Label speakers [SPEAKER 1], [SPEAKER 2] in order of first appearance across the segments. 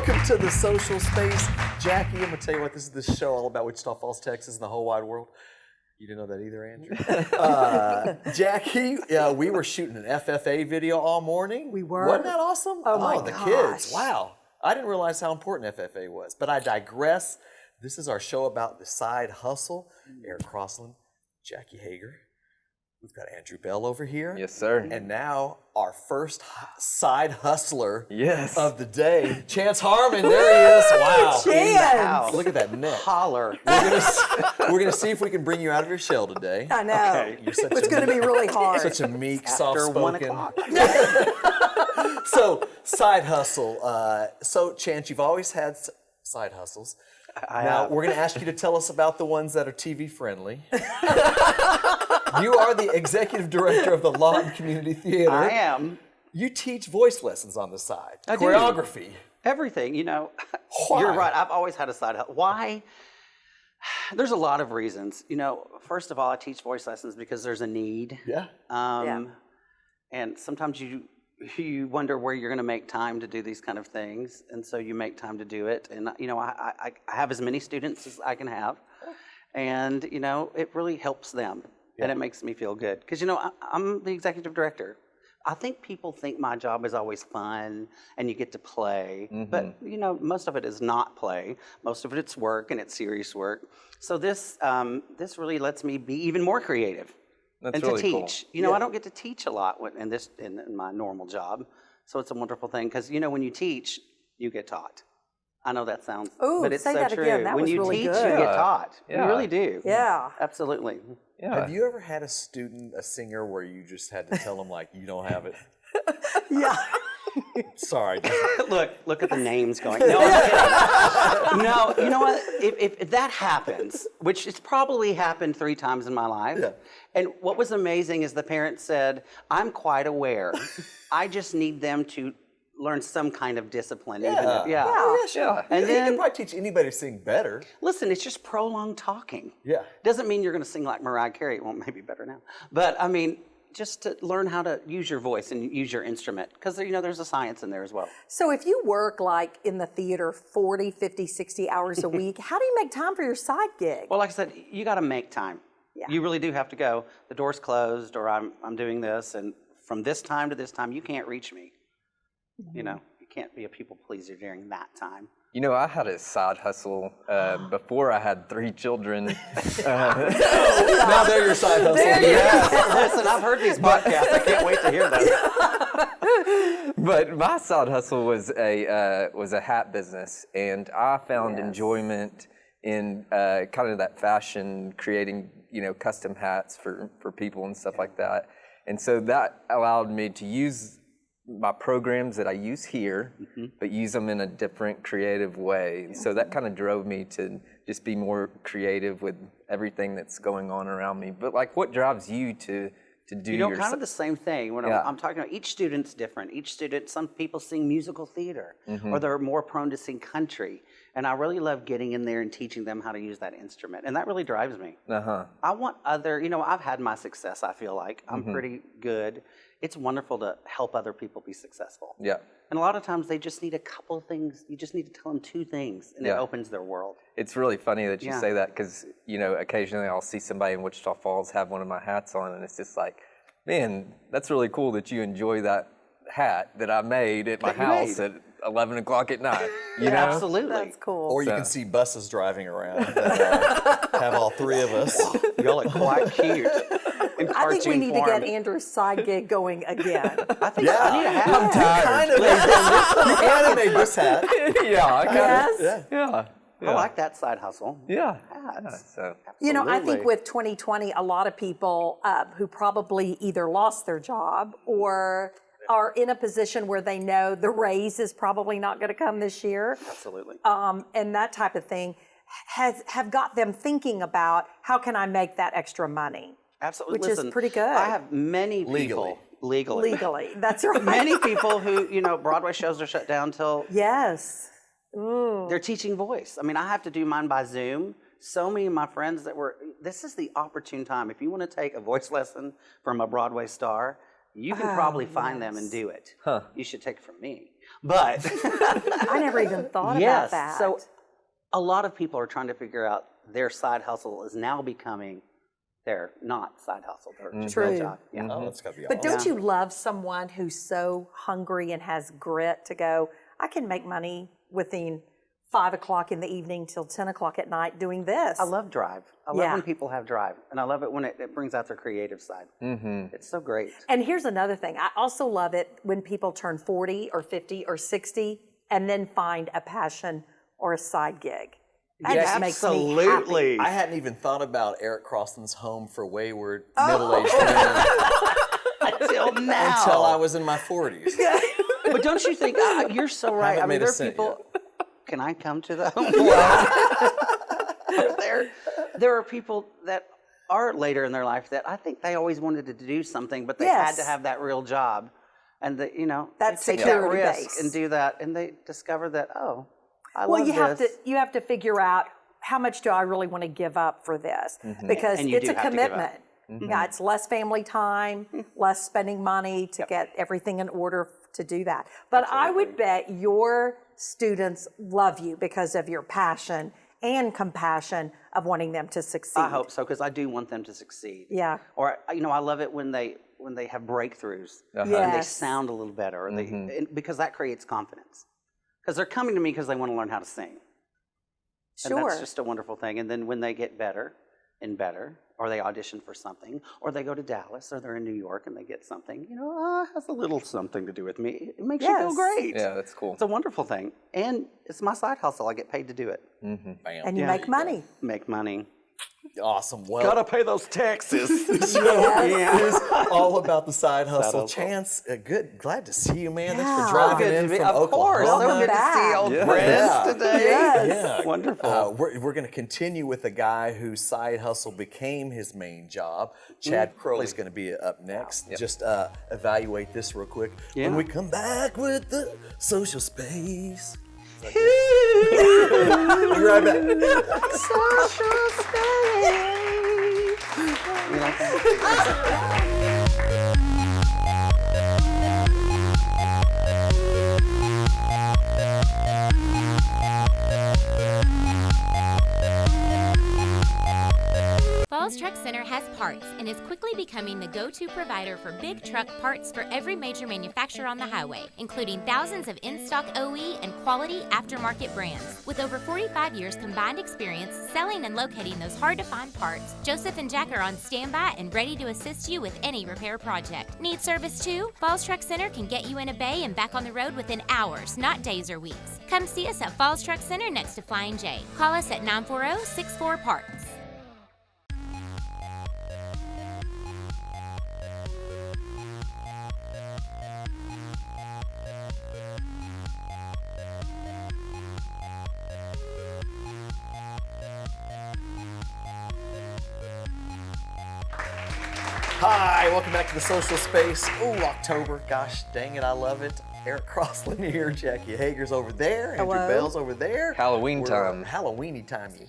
[SPEAKER 1] Welcome to the social space. Jackie, I'm going to tell you what, this is the show all about Wichita Falls, Texas, and the whole wide world. You didn't know that either, Andrew? Jackie, we were shooting an FFA video all morning.
[SPEAKER 2] We were?
[SPEAKER 1] Wasn't that awesome?
[SPEAKER 2] Oh my
[SPEAKER 1] the
[SPEAKER 2] gosh.
[SPEAKER 1] kids, wow. I didn't realize how important FFA was, but I digress. This is our show about the side hustle. Eric Crossland, Jackie Hager. We've got Andrew Bell over here.
[SPEAKER 3] Yes, sir.
[SPEAKER 1] And now our first side hustler
[SPEAKER 3] Yes.
[SPEAKER 1] of the day, Chance Harmon. There he is. Wow.
[SPEAKER 2] Chance.
[SPEAKER 1] Look at that neck.
[SPEAKER 3] Holler.
[SPEAKER 1] We're gonna see if we can bring you out of your shell today.
[SPEAKER 2] I know.
[SPEAKER 3] Okay.
[SPEAKER 1] You're such
[SPEAKER 2] It's going to be really hard.
[SPEAKER 1] Such a meek,
[SPEAKER 3] After 1
[SPEAKER 1] soft-spoken.
[SPEAKER 3] o'clock.
[SPEAKER 1] So, side hustle. So, Chance, you've always had side hustles. Now, we're going to ask you to tell us about the ones that are TV friendly. You are the executive director of the Lawton Community Theatre.
[SPEAKER 3] I am.
[SPEAKER 1] You teach voice lessons on the side.
[SPEAKER 3] I do.
[SPEAKER 1] Choreography.
[SPEAKER 3] Everything, you know.
[SPEAKER 1] Why?
[SPEAKER 3] You're right. I've always had a side hustle. Why? There's a lot of reasons. You know, first of all, I teach voice lessons because there's a need.
[SPEAKER 1] Yeah.
[SPEAKER 3] And sometimes you wonder where you're going to make time to do these kind of things, and so you make time to do it. And you know, I have as many students as I can have, and you know, it really helps them, and it makes me feel good because you know I'm the executive director. I think people think my job is always fun and you get to play, but you know, most of it is not play. Most of it's work, and it's serious work. So this really lets me be even more creative.
[SPEAKER 4] That's
[SPEAKER 3] and
[SPEAKER 4] really
[SPEAKER 3] to
[SPEAKER 4] cool.
[SPEAKER 3] teach. You know, I don't get to teach a lot in my normal job. So it's a wonderful thing because, you know, when you teach, you get taught. I know that sounds,
[SPEAKER 2] Ooh,
[SPEAKER 3] but it's
[SPEAKER 2] say
[SPEAKER 3] so
[SPEAKER 2] that
[SPEAKER 3] true.
[SPEAKER 2] again. That
[SPEAKER 3] when
[SPEAKER 2] was
[SPEAKER 3] you
[SPEAKER 2] really
[SPEAKER 3] teach,
[SPEAKER 2] good.
[SPEAKER 3] you get taught.
[SPEAKER 4] Yeah.
[SPEAKER 3] You really do.
[SPEAKER 2] Yeah.
[SPEAKER 3] Absolutely.
[SPEAKER 4] Yeah.
[SPEAKER 1] Have you ever had a student, a singer, where you just had to tell them, like, you don't have it?
[SPEAKER 2] Yeah.
[SPEAKER 1] Sorry.
[SPEAKER 3] Look at the names going. No, I'm kidding. No, you know what? If that happens, which it's probably happened 3 times in my life, and what was amazing is the parents said, I'm quite aware. I just need them to learn some kind of discipline.
[SPEAKER 1] Yeah.
[SPEAKER 3] Even if,
[SPEAKER 1] Oh, yeah, sure.
[SPEAKER 3] And
[SPEAKER 1] you
[SPEAKER 3] then,
[SPEAKER 1] can probably teach anybody to sing better.
[SPEAKER 3] listen, it's just prolonged talking.
[SPEAKER 1] Yeah.
[SPEAKER 3] Doesn't mean you're going to sing like Mariah Carey. Well, maybe better now. But I mean, just to learn how to use your voice and use your instrument. Because, you know, there's a science in there as well.
[SPEAKER 2] So if you work like in the theater 40, 50, 60 hours a week, how do you make time for your side gig?
[SPEAKER 3] Well, like I said, you got to make time.
[SPEAKER 2] Yeah.
[SPEAKER 3] You really do have to go. The door's closed, or I'm doing this, and from this time to this time, you can't reach me. You know, you can't be a people pleaser during that time.
[SPEAKER 4] You know, I had a side hustle before I had 3 children.
[SPEAKER 1] Now they're your side hustle.
[SPEAKER 3] Listen, I've heard these podcasts. I can't wait to hear them.
[SPEAKER 4] But my side hustle was a hat business, and I found enjoyment in kind of that fashion, creating, you know, custom hats for people and stuff like that. And so that allowed me to use my programs that I use here, but use them in a different creative way. And so that kind of drove me to just be more creative with everything that's going on around me. But like, what drives you to do
[SPEAKER 3] You know,
[SPEAKER 4] your...
[SPEAKER 3] kind of the same thing. When I'm talking about each student's different. Each student, some people sing musical theater, or they're more prone to sing country. And I really love getting in there and teaching them how to use that instrument. And that really drives me. I want you know, I've had my success, I feel like. I'm pretty good. It's wonderful to help other people be successful.
[SPEAKER 4] Yeah.
[SPEAKER 3] And a lot of times they just need a couple of things. You just need to tell them 2 things, and it opens their world.
[SPEAKER 4] It's really funny that you say that because, you know, occasionally I'll see somebody in Wichita Falls have one of my hats on, and it's just like, man, that's really cool that you enjoy that hat that I made at my house at 11 o'clock at night. You know?
[SPEAKER 3] Absolutely.
[SPEAKER 2] That's cool.
[SPEAKER 1] Or you can see buses driving around that have all 3 of us.
[SPEAKER 3] Y'all are quite cute.
[SPEAKER 2] I think we need to get Andrew's side gig going again.
[SPEAKER 3] I think I need a hat.
[SPEAKER 4] I'm tired.
[SPEAKER 1] You kind of made this hat.
[SPEAKER 4] Yeah, I kind of.
[SPEAKER 2] Yes.
[SPEAKER 4] Yeah.
[SPEAKER 3] I like that side hustle.
[SPEAKER 4] Yeah.
[SPEAKER 3] Hats.
[SPEAKER 4] So.
[SPEAKER 2] You know, I think
[SPEAKER 3] Absolutely.
[SPEAKER 2] with 2020, a lot of people who probably either lost their job or are in a position where they know the raise is probably not going to come this year.
[SPEAKER 3] Absolutely.
[SPEAKER 2] And that type of thing have got them thinking about how can I make that extra money?
[SPEAKER 3] Absolutely.
[SPEAKER 2] Which
[SPEAKER 3] Listen,
[SPEAKER 2] is pretty good.
[SPEAKER 3] I have many people legally.
[SPEAKER 2] That's right.
[SPEAKER 3] Many people who, you know, Broadway shows are shut down till
[SPEAKER 2] Yes. Ooh.
[SPEAKER 3] they're teaching voice. I mean, I have to do mine by Zoom. So many of my friends this is the opportune time. If you want to take a voice lesson from a Broadway star, you can probably find them and do it. You should take it from me. But
[SPEAKER 2] I never even thought
[SPEAKER 3] yes,
[SPEAKER 2] about that.
[SPEAKER 3] so a lot of people are trying to figure out their side hustle is now becoming their not side hustle, their just
[SPEAKER 2] True.
[SPEAKER 3] real job. Yeah.
[SPEAKER 1] Oh, that's gotta be
[SPEAKER 2] But
[SPEAKER 1] awesome.
[SPEAKER 2] don't you love someone who's so hungry and has grit to go, I can make money within 5 o'clock in the evening till 10 o'clock at night doing this?
[SPEAKER 3] I love drive. I love
[SPEAKER 2] Yeah.
[SPEAKER 3] when people have drive. And I love it when it brings out their creative side. It's so great.
[SPEAKER 2] And here's another thing. I also love it when people turn 40 or 50 or 60 and then find a passion or a side gig. That
[SPEAKER 1] Yes,
[SPEAKER 2] just makes me happy.
[SPEAKER 3] absolutely.
[SPEAKER 1] I hadn't even thought about Eric Crosland's Home for Wayward
[SPEAKER 2] Oh.
[SPEAKER 1] Middle-Aged Women
[SPEAKER 3] Until now.
[SPEAKER 1] until I was in my 40s.
[SPEAKER 3] But don't you think, you're so right.
[SPEAKER 1] Haven't
[SPEAKER 3] I mean,
[SPEAKER 1] made a
[SPEAKER 3] there are
[SPEAKER 1] cent
[SPEAKER 3] people, can I come to the home? There are people that are later in their life that I think they always wanted to do something, but they had
[SPEAKER 2] Yes.
[SPEAKER 3] to have that real job. And, they
[SPEAKER 2] That
[SPEAKER 3] take that
[SPEAKER 2] security
[SPEAKER 3] risk
[SPEAKER 2] base.
[SPEAKER 3] and do that. And they discover that, oh, I
[SPEAKER 2] Well,
[SPEAKER 3] love this.
[SPEAKER 2] you have to figure out how much do I really want to give up for this? Because
[SPEAKER 3] And you
[SPEAKER 2] it's
[SPEAKER 3] do
[SPEAKER 2] a
[SPEAKER 3] have to give up.
[SPEAKER 2] commitment. Yeah, it's less family time, less spending money to get everything in order to do that. But I would bet your students love you because of your passion and compassion of wanting them to succeed.
[SPEAKER 3] I hope so, because I do want them to succeed.
[SPEAKER 2] Yeah.
[SPEAKER 3] Or, I love it when they have breakthroughs and they
[SPEAKER 2] Yes.
[SPEAKER 3] sound a little better, or because that creates confidence. Because they're coming to me because they want to learn how to sing.
[SPEAKER 2] Sure.
[SPEAKER 3] And that's just a wonderful thing. And then when they get better and better, or they audition for something, or they go to Dallas, or they're in New York and they get something, it has a little something to do with me. It makes you feel
[SPEAKER 2] Yes.
[SPEAKER 3] great.
[SPEAKER 4] Yeah, that's cool.
[SPEAKER 3] It's a wonderful thing. And it's my side hustle. I get paid to do it.
[SPEAKER 1] Bam.
[SPEAKER 2] And you make money.
[SPEAKER 3] Make money.
[SPEAKER 1] Awesome. Well,
[SPEAKER 3] pay those taxes.
[SPEAKER 1] it's all about the side hustle.
[SPEAKER 3] hustle.
[SPEAKER 1] Chance, glad to see you, man. Thanks
[SPEAKER 2] Yeah.
[SPEAKER 1] for driving
[SPEAKER 3] Good to
[SPEAKER 1] in
[SPEAKER 3] be-
[SPEAKER 1] from
[SPEAKER 3] of course.
[SPEAKER 1] Oklahoma.
[SPEAKER 3] So good to see
[SPEAKER 2] back.
[SPEAKER 3] old
[SPEAKER 4] Yeah.
[SPEAKER 3] friends
[SPEAKER 1] Yeah.
[SPEAKER 3] today.
[SPEAKER 2] Yes.
[SPEAKER 1] Yeah.
[SPEAKER 3] Wonderful.
[SPEAKER 1] We're going to continue with a guy whose side hustle became his main job. Chad Crowley's going to be up next. Just evaluate this real quick.
[SPEAKER 3] Yeah.
[SPEAKER 1] When we come back with the social space. Be right back.
[SPEAKER 3] Social space. You like that?
[SPEAKER 5] Falls Truck Center has parts and is quickly becoming the go-to provider for big truck parts for every major manufacturer on the highway, including thousands of in-stock OE and quality aftermarket brands. With over 45 years combined experience selling and locating those hard-to-find parts, Joseph and Jack are on standby and ready to assist you with any repair project. Need service too? Falls Truck Center can get you in a bay and back on the road within hours, not days or weeks. Come see us at Falls Truck Center next to Flying J. Call us at 940-64-PARTS.
[SPEAKER 1] Hi, welcome back to the social space. Ooh, October. Gosh dang it, I love it. Eric Crossland here, Jackie Hager's over there, Andrew
[SPEAKER 2] Hello.
[SPEAKER 1] Bell's over there.
[SPEAKER 4] Halloween
[SPEAKER 1] We're,
[SPEAKER 4] time.
[SPEAKER 1] Halloweeny timey.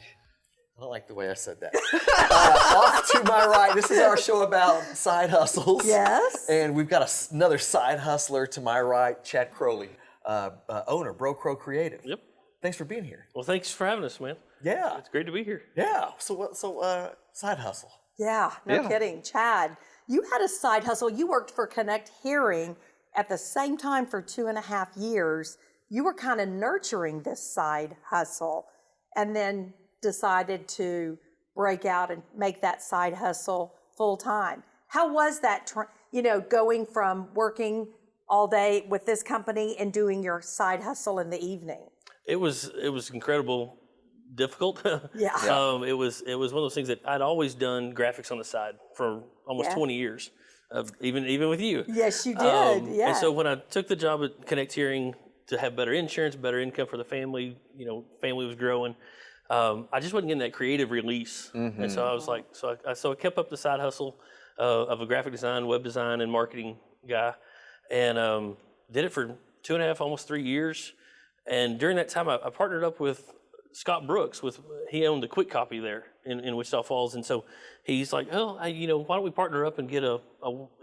[SPEAKER 1] I don't like the way I said that. Off to my right, this is our show about side hustles.
[SPEAKER 2] Yes.
[SPEAKER 1] And we've got another side hustler to my right, Chad Crowley, owner, BroCro Creative.
[SPEAKER 6] Yep.
[SPEAKER 1] Thanks for being here.
[SPEAKER 6] Well, thanks for having us, man.
[SPEAKER 1] Yeah.
[SPEAKER 6] It's great to be here.
[SPEAKER 1] Yeah. So side hustle.
[SPEAKER 2] Yeah, no
[SPEAKER 4] Yeah.
[SPEAKER 2] kidding. Chad, you had a side hustle. You worked for Connect Hearing at the same time for 2.5 years. You were kind of nurturing this side hustle and then decided to break out and make that side hustle full time. How was that, going from working all day with this company and doing your side hustle in the evening?
[SPEAKER 6] It was incredible, difficult.
[SPEAKER 2] Yeah.
[SPEAKER 6] It was one of those things that I'd always done graphics on the side for almost
[SPEAKER 2] Yeah.
[SPEAKER 6] 20 years, even with you.
[SPEAKER 2] Yes, you did. Yeah.
[SPEAKER 6] And so when I took the job at Connect Hearing to have better insurance, better income for the family, family was growing. I just wasn't getting that creative release, and so I was like, so I kept up the side hustle of a graphic design, web design, and marketing guy, and did it for 2.5, almost 3 years. And during that time, I partnered up with Scott Brooks. He owned the Quick Copy there in Wichita Falls, and so he's like, oh, why don't we partner up and get a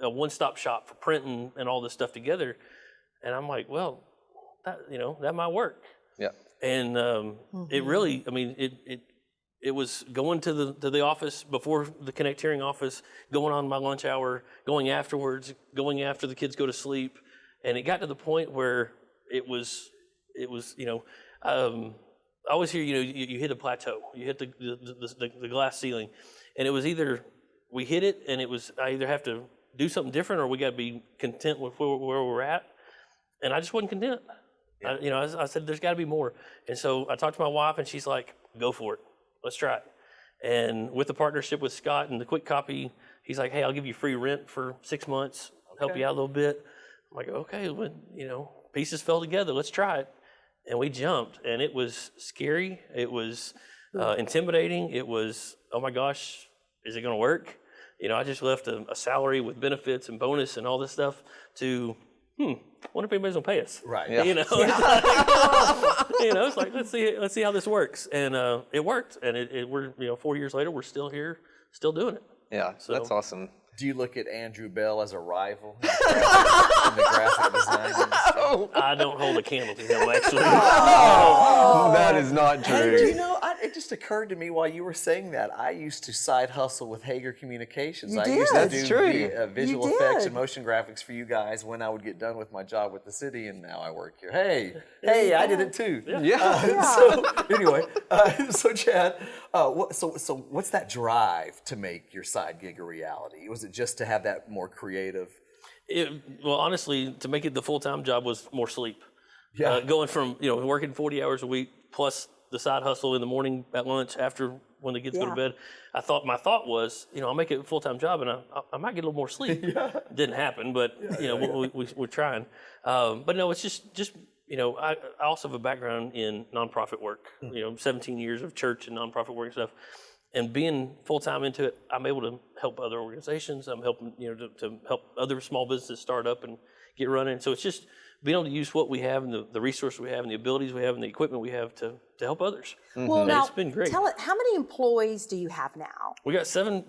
[SPEAKER 6] one-stop shop for print and all this stuff together? And I'm like, well, that might work.
[SPEAKER 4] Yeah.
[SPEAKER 6] And it really, I mean, it was going to the office before the Connect Hearing office, going on my lunch hour, going afterwards, going after the kids go to sleep, and it got to the point where it was I always hear you hit a plateau, you hit the glass ceiling, and it was either we hit it and it was I either have to do something different or we got to be content with where we're at, and I just wasn't content. Yeah. I said there's got to be more, and so I talked to my wife and she's like, go for it. Let's try it. And with the partnership with Scott and the quick copy, he's like, hey, I'll give you free rent for 6 months, help you out a little bit. I'm like, okay, well, pieces fell together. Let's try it. And we jumped, and it was scary. It was intimidating. It was, oh my gosh, is it going to work? I just left a salary with benefits and bonus and all this stuff to, wonder if anybody's gonna pay us.
[SPEAKER 1] Right.
[SPEAKER 4] Yeah.
[SPEAKER 6] It's like let's see how this works, and it worked, and we're 4 years later we're still here, still doing it.
[SPEAKER 4] Yeah, so that's awesome.
[SPEAKER 1] Do you look at Andrew Bell as a rival in the graphic design industry?
[SPEAKER 6] I don't hold a candle to him, actually.
[SPEAKER 4] That is not true.
[SPEAKER 1] And it just occurred to me while you were saying that, I used to side hustle with 𝙎𝙪 Communications.
[SPEAKER 2] You
[SPEAKER 1] I
[SPEAKER 2] did.
[SPEAKER 1] used to
[SPEAKER 4] That's
[SPEAKER 1] do
[SPEAKER 4] true.
[SPEAKER 1] visual
[SPEAKER 2] You
[SPEAKER 1] effects
[SPEAKER 2] did.
[SPEAKER 1] and motion graphics for you guys when I would get done with my job with the city, and now I work here. Hey, I did it too.
[SPEAKER 4] Yeah.
[SPEAKER 1] So anyway, so Chad, so what's that drive to make your side gig a reality? Was it just to have that more creative?
[SPEAKER 6] Well, honestly, to make it the full-time job was more sleep.
[SPEAKER 1] Yeah.
[SPEAKER 6] Going from working 40 hours a week plus the side hustle in the morning, at lunch, after when the kids go to bed. My thought was, I'll make it a full-time job and I might get a little more sleep. Didn't happen, but we're trying. But no, it's just I also have a background in nonprofit work. 17 years of church and nonprofit work and stuff. And being full-time into it, I'm able to help other organizations. I'm helping, to help other small businesses start up and get running. So it's just being able to use what we have and the resources we have and the abilities we have and the equipment we have to help others.
[SPEAKER 2] Well, now,
[SPEAKER 6] it's been great.
[SPEAKER 2] tell it, how many employees do you have now?
[SPEAKER 6] We got seven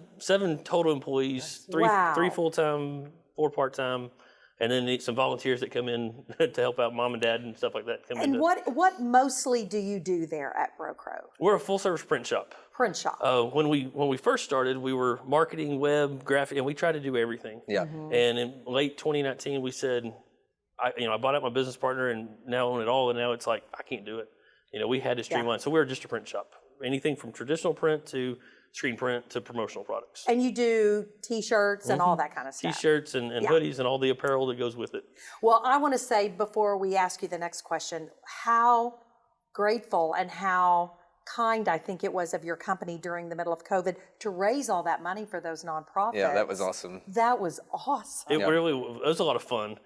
[SPEAKER 6] total employees, three full-time, 4 part-time, and then some volunteers that come in to help out mom and dad and stuff like that.
[SPEAKER 2] And what mostly do you do there at BroCro?
[SPEAKER 6] We're a full-service print shop.
[SPEAKER 2] Print shop.
[SPEAKER 6] When we first started, we were marketing, web, graphic, and we tried to do everything.
[SPEAKER 4] Yeah.
[SPEAKER 6] And in late 2019, we said, I bought out my business partner and now own it all, and now it's like I can't do it. We had to streamline. So we were just a print shop. Anything from traditional print to screen print to promotional products.
[SPEAKER 2] And you do T-shirts and all that kind of stuff.
[SPEAKER 6] T-shirts and hoodies and all the apparel that goes with it.
[SPEAKER 2] Well, I want to say before we ask you the next question, how grateful and how kind I think it was of your company during the middle of COVID to raise all that money for those nonprofits.
[SPEAKER 4] Yeah, that was awesome.
[SPEAKER 2] That was awesome.
[SPEAKER 6] It was a lot of fun.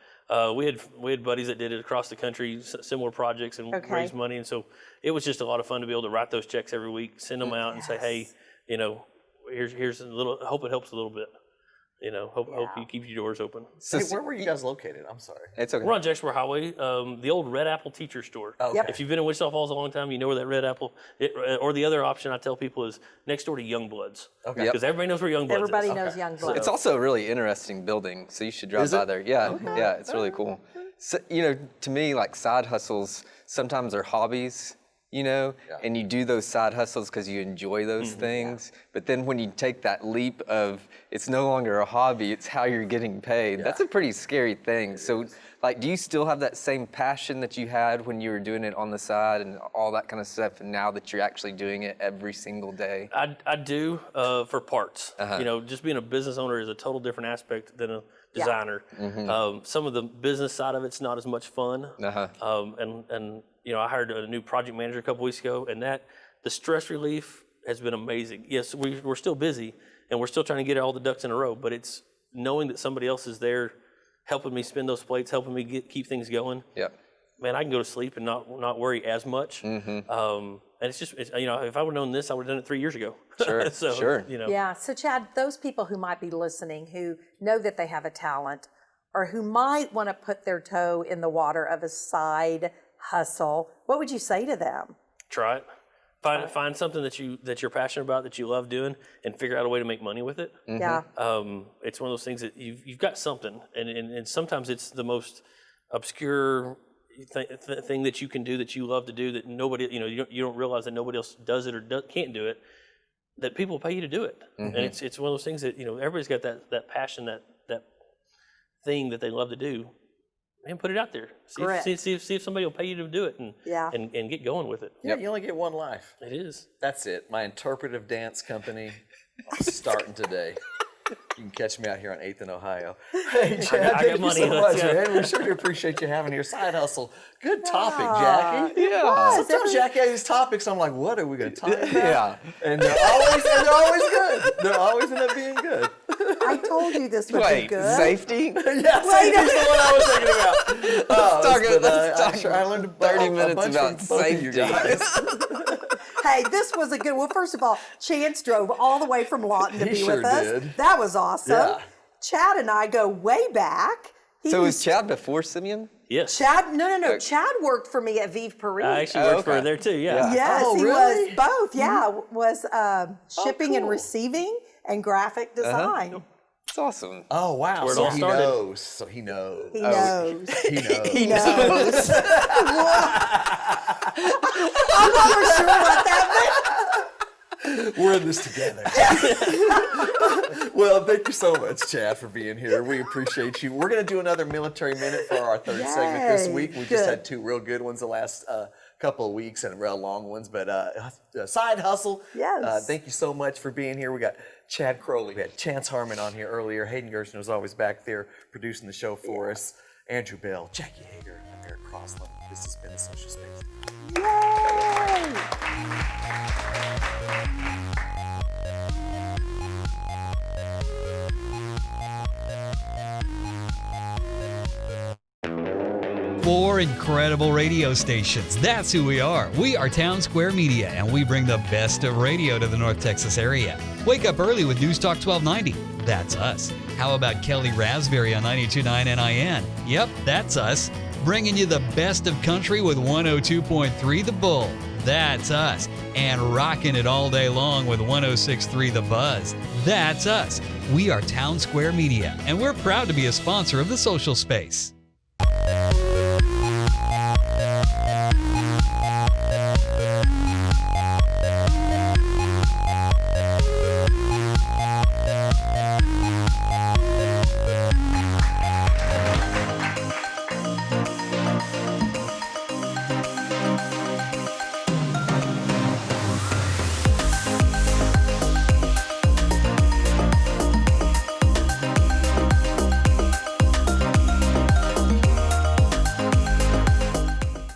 [SPEAKER 6] We had buddies that did it across the country, similar projects, and raised money, and so it was just a lot of fun to be able to write those checks every week, send them out, and say, hey, here's a little. I hope it helps a little bit. Hope you keep your doors open.
[SPEAKER 1] Hey, where were you guys located? I'm sorry.
[SPEAKER 4] It's okay.
[SPEAKER 6] We're on Jacksonville Highway, the old Red Apple Teacher Store.
[SPEAKER 1] Okay. Yep.
[SPEAKER 6] If you've been in Wichita Falls a long time, you know where that Red Apple. Or the other option I tell people is next door to Youngbloods.
[SPEAKER 1] Okay.
[SPEAKER 6] Because everybody knows where Youngbloods
[SPEAKER 2] Everybody
[SPEAKER 6] is.
[SPEAKER 2] knows Youngblood.
[SPEAKER 4] It's also a really interesting building, so you should drive by there. Yeah, yeah, it's really cool. So, to me, like side hustles sometimes are hobbies, and you do those side hustles because you enjoy those things. But then when you take that leap of it's no longer a hobby, it's how you're getting paid, that's a pretty scary thing. So, like, do you still have that same passion that you had when you were doing it on the side and all that kind of stuff, and now that you're actually doing it every single day?
[SPEAKER 6] I do for parts. Just being a business owner is a total different aspect than a designer. Some of the business side of it's not as much fun. And I hired a new project manager a couple weeks ago, and the stress relief has been amazing. Yes, we're still busy, and we're still trying to get all the ducks in a row, but it's knowing that somebody else is there helping me spin those plates, helping me keep things going.
[SPEAKER 4] Yeah.
[SPEAKER 6] Man, I can go to sleep and not worry as much. And it's just, if I would have known this, I would have done it 3 years ago.
[SPEAKER 4] Sure, sure.
[SPEAKER 2] Yeah, so Chad, those people who might be listening who know that they have a talent or who might want to put their toe in the water of a side hustle, what would you say to them?
[SPEAKER 6] Try it. Find something that you're passionate about, that you love doing, and figure out a way to make money with it.
[SPEAKER 2] Yeah.
[SPEAKER 6] It's one of those things that you've got something, and sometimes it's the most obscure, thing that you can do that you love to do that nobody, you don't realize that nobody else does it or can't do it, that people pay you to do it. And it's one of those things that, everybody's got that passion, that thing that they love to do. Man, put it out there. See if somebody will pay you to do it and get going with it.
[SPEAKER 1] Yeah, you only get one life.
[SPEAKER 6] It is.
[SPEAKER 1] That's it. My interpretive dance company starting today. You can catch me out here on 8th and Ohio. Hey, Chad, thank you so much, man. We sure do appreciate you having your side hustle. Good topic, Jackie.
[SPEAKER 4] Yeah.
[SPEAKER 1] Sometimes Jackie has these topics, I'm like, what are we going to talk about? Yeah. And they're always good. They always end up being good.
[SPEAKER 2] I told you this would be good.
[SPEAKER 4] Safety?
[SPEAKER 1] Yeah, safety's the one I was thinking about.
[SPEAKER 4] Let's talk
[SPEAKER 1] I learned
[SPEAKER 4] 30 minutes about safety.
[SPEAKER 2] Hey, this was a good one. Well, first of all, Chance drove all the way from Lawton to be with us.
[SPEAKER 1] Did.
[SPEAKER 2] That was awesome.
[SPEAKER 1] Yeah.
[SPEAKER 2] Chad and I go way back.
[SPEAKER 4] So was Chad before Simeon?
[SPEAKER 6] Yes.
[SPEAKER 2] Chad, no. Chad worked for me at 𝙆𝙐𝙐𝙬.
[SPEAKER 6] I actually worked for her there too, yeah.
[SPEAKER 2] Yes,
[SPEAKER 1] Oh,
[SPEAKER 2] he
[SPEAKER 1] really?
[SPEAKER 2] was both. Yeah, was shipping and receiving and graphic design.
[SPEAKER 4] It's awesome.
[SPEAKER 1] Oh, wow.
[SPEAKER 6] Where it
[SPEAKER 1] So
[SPEAKER 6] all
[SPEAKER 1] he
[SPEAKER 6] started.
[SPEAKER 1] knows. So he knows.
[SPEAKER 2] He knows.
[SPEAKER 1] He knows.
[SPEAKER 2] He knows. I'm not sure what that
[SPEAKER 1] We're in this together. Well, thank you so much, Chad, for being here. We appreciate you. We're going to do another military minute for our third segment this week. We just had two real good ones the last couple of weeks and real long ones, but side hustle.
[SPEAKER 2] Yes.
[SPEAKER 1] Thank you so much for being here. We got Chad Crowley. We had Chance Harmon on here earlier. Hayden Gerson was always back there producing the show for us. Andrew Bell, Jackie Hager, I'm Eric Crossland. This has been The Social Space.
[SPEAKER 7] Four incredible radio stations. That's who we are. We are Town Square Media, and we bring the best of radio to the North Texas area. Wake up early with News Talk 1290. That's us. How about Kelly Raspberry on 92.9 NIN? Yep, that's us. Bringing you the best of country with 102.3 The Bull. That's us. And rocking it all day long with 106.3 The Buzz. That's us. We are Town Square Media, and we're proud to be a sponsor of The Social Space.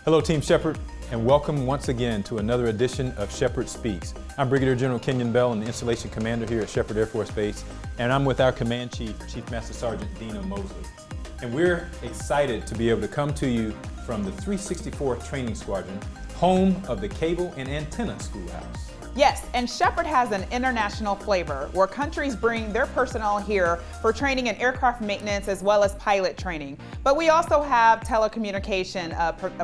[SPEAKER 8] Hello, Team Shepherd, and welcome once again to another edition of Shepherd Speaks. I'm Brigadier General Kenyon Bell, and the Installation Commander here at Shepherd Air Force Base, and I'm with our Command Chief, Chief Master Sergeant Dina Mosley. And we're excited to be able to come to you from the 364th Training Squadron, home of the Cable and Antenna Schoolhouse.
[SPEAKER 9] Yes, and Shepherd has an international flavor where countries bring their personnel here for training in aircraft maintenance as well as pilot training. But we also have telecommunication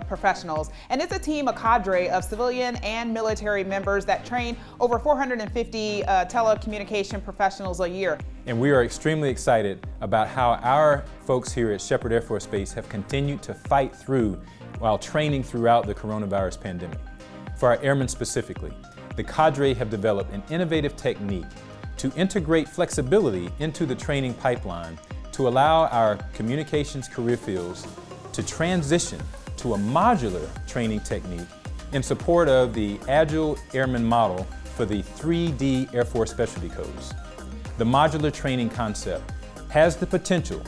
[SPEAKER 9] professionals, and it's a team, a cadre of civilian and military members that train over 450 telecommunication professionals a year.
[SPEAKER 8] And we are extremely excited about how our folks here at Shepherd Air Force Base have continued to fight through while training throughout the coronavirus pandemic. For our airmen specifically, the cadre have developed an innovative technique to integrate flexibility into the training pipeline to allow our communications career fields to transition to a modular training technique in support of the Agile Airman model for the 3D Air Force Specialty Codes. The modular training concept has the potential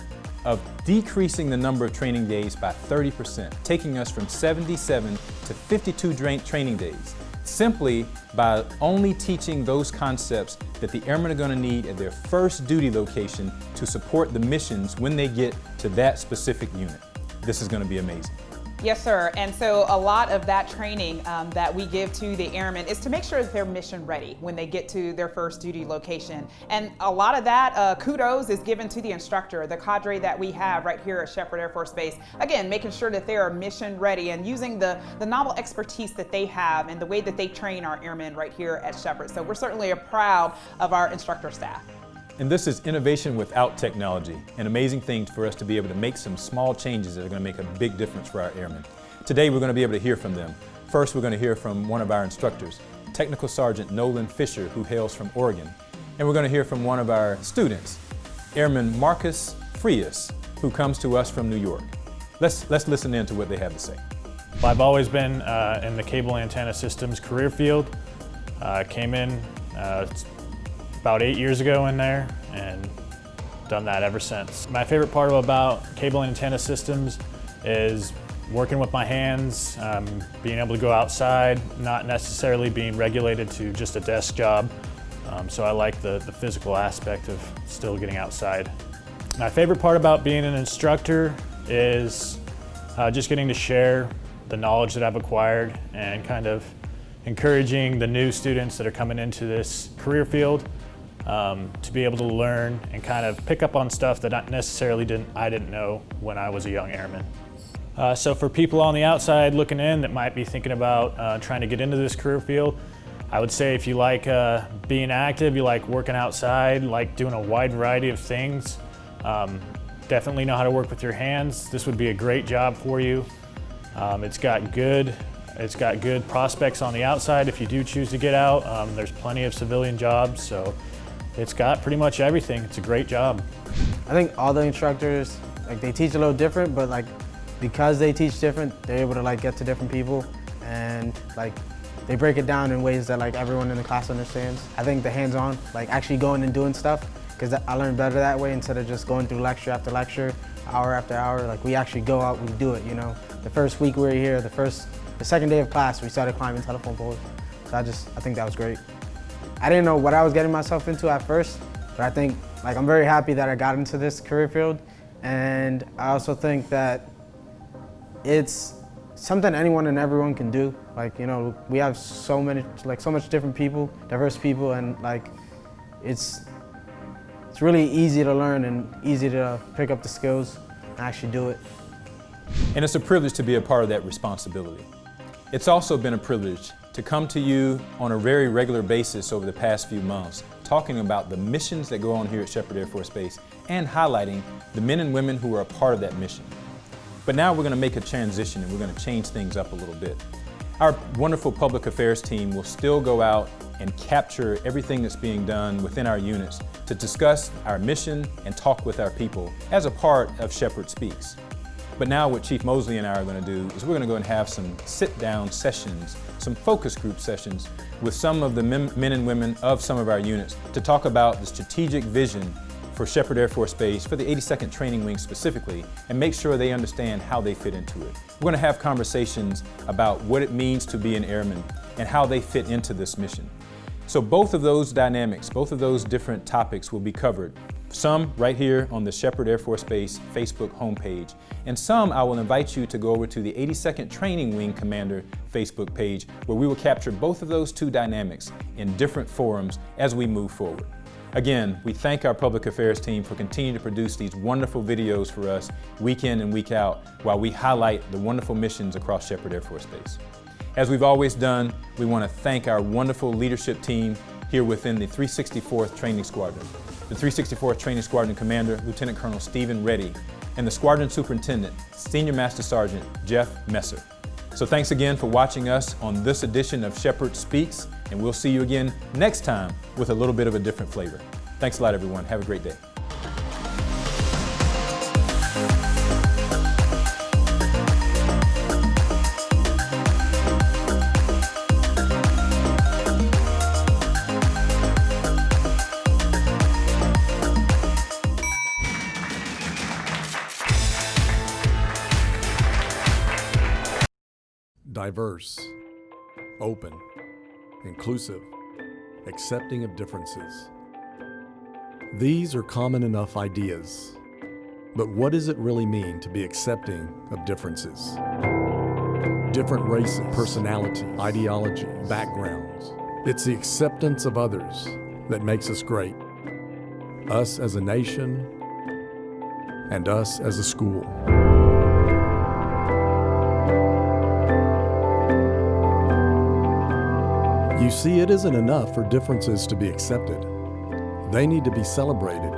[SPEAKER 8] of decreasing the number of training days by 30%, taking us from 77 to 52 training days, simply by only teaching those concepts that the airmen are going to need at their first duty location to support the missions when they get to that specific unit. This is going to be amazing.
[SPEAKER 9] Yes, sir. And so a lot of that training that we give to the airmen is to make sure that they're mission ready when they get to their first duty location. And a lot of that kudos is given to the instructor, the cadre that we have right here at Shepherd Air Force Base. Again, making sure that they are mission ready and using the novel expertise that they have and the way that they train our airmen right here at Shepherd. So we're certainly proud of our instructor staff.
[SPEAKER 8] And this is innovation without technology, an amazing thing for us to be able to make some small changes that are going to make a big difference for our airmen. Today we're going to be able to hear from them. First, we're going to hear from one of our instructors, Technical Sergeant Nolan Fisher, who hails from Oregon. And we're going to hear from one of our students, Airman Marcus Frias, who comes to us from New York. Let's listen in to what they have to say.
[SPEAKER 10] Well, I've always been in the cable antenna systems career field. Came in about 8 years ago in there and done that ever since. My favorite part about cable antenna systems is working with my hands, being able to go outside, not necessarily being regulated to just a desk job. So I like the physical aspect of still getting outside. My favorite part about being an instructor is just getting to share the knowledge that I've acquired and kind of encouraging the new students that are coming into this career field to be able to learn and kind of pick up on stuff that I didn't know when I was a young airman. So for people on the outside looking in that might be thinking about trying to get into this career field, I would say if you like being active, you like working outside, like doing a wide variety of things, definitely know how to work with your hands. This would be a great job for you. It's got good prospects on the outside if you do choose to get out. There's plenty of civilian jobs, so it's got pretty much everything. It's a great job.
[SPEAKER 11] I think all the instructors, they teach a little different, but because they teach different, they're able to get to different people, and they break it down in ways that everyone in the class understands. I think the hands-on, actually going and doing stuff, because I learned better that way instead of just going through lecture after lecture, hour after hour. We actually go out, we do it, The first week we were here, the second day of class, we started climbing telephone poles. So I think that was great. I didn't know what I was getting myself into at first, but I think, I'm very happy that I got into this career field. And I also think that it's something anyone and everyone can do. We have so much different people, diverse people, and it's really easy to learn and easy to pick up the skills and actually do it.
[SPEAKER 8] And it's a privilege to be a part of that responsibility. It's also been a privilege to come to you on a very regular basis over the past few months, talking about the missions that go on here at Sheppard Air Force Base and highlighting the men and women who are a part of that mission. But now we're going to make a transition and we're going to change things up a little bit. Our wonderful public affairs team will still go out and capture everything that's being done within our units to discuss our mission and talk with our people as a part of Sheppard Speaks. But now what Chief Mosley and I are going to do is we're going to go and have some sit-down sessions, some focus group sessions with some of the men and women of some of our units to talk about the strategic vision for Sheppard Air Force Base, for the 82nd Training Wing specifically, and make sure they understand how they fit into it. We're going to have conversations about what it means to be an airman and how they fit into this mission. So both of those dynamics, both of those different topics will be covered. Some right here on the Sheppard Air Force Base Facebook homepage, and some I will invite you to go over to the 82nd Training Wing Commander Facebook page, where we will capture both of those two dynamics in different forums as we move forward. Again, we thank our public affairs team for continuing to produce these wonderful videos for us week in and week out while we highlight the wonderful missions across Sheppard Air Force Base. As we've always done, we want to thank our wonderful leadership team here within the 364th Training Squadron. The 364th Training Squadron Commander, Lieutenant Colonel Stephen Reddy, and the Squadron Superintendent, Senior Master Sergeant Jeff Messer. So thanks again for watching us on this edition of Sheppard Speaks, and we'll see you again next time with a little bit of a different flavor. Thanks a lot, everyone. Have a great day.
[SPEAKER 12] Diverse, open, inclusive, accepting of differences. These are common enough ideas, but what does it really mean to be accepting of differences? Different races, personality, ideology, backgrounds. It's the acceptance of others that makes us great. Us as a nation and us as a school. You see, it isn't enough for differences to be accepted. They need to be celebrated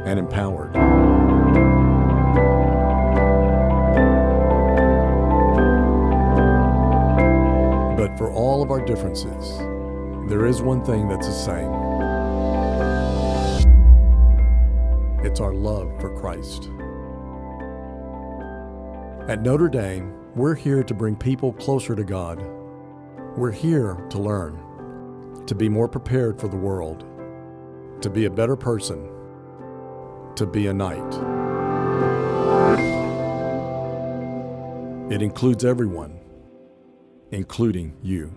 [SPEAKER 12] and empowered. But for all of our differences, there is one thing that's the same. It's our love for Christ. At Notre Dame, we're here to bring people closer to God. We're here to learn, to be more prepared for the world, to be a better person, to be a knight. It includes everyone, including you.